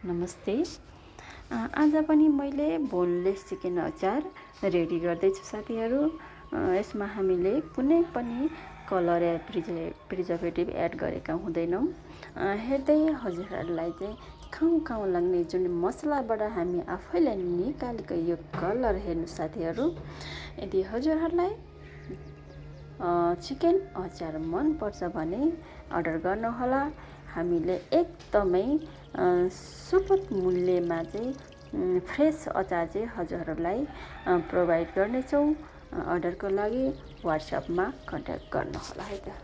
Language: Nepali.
नमस्ते। आज पनि मैले बोनलेस चिकन अचार रेडी गर्दैछु साथीहरू। यसमा हामीले कुनै पनि कलर या प्रिजर्भेटिभ एड गरेका हुँदैनौँ। हेर्दै हजुरहरूलाई चाहिँ खाउँ लाग्ने जुन मसलाबाट हामी आफैलाई निकालेको यो कलर हेर्नु साथीहरू। यदि हजुरहरूलाई चिकन अचार मनपर्छ भने अर्डर गर्नुहोला। हामीले एकदमै सुपथ मूल्यमा चाहिँ फ्रेस अचार चाहिँ हजुरहरूलाई प्रोभाइड गर्नेछौँ। अर्डरको लागि वाट्सएपमा कन्ट्याक्ट गर्नुहोला है त।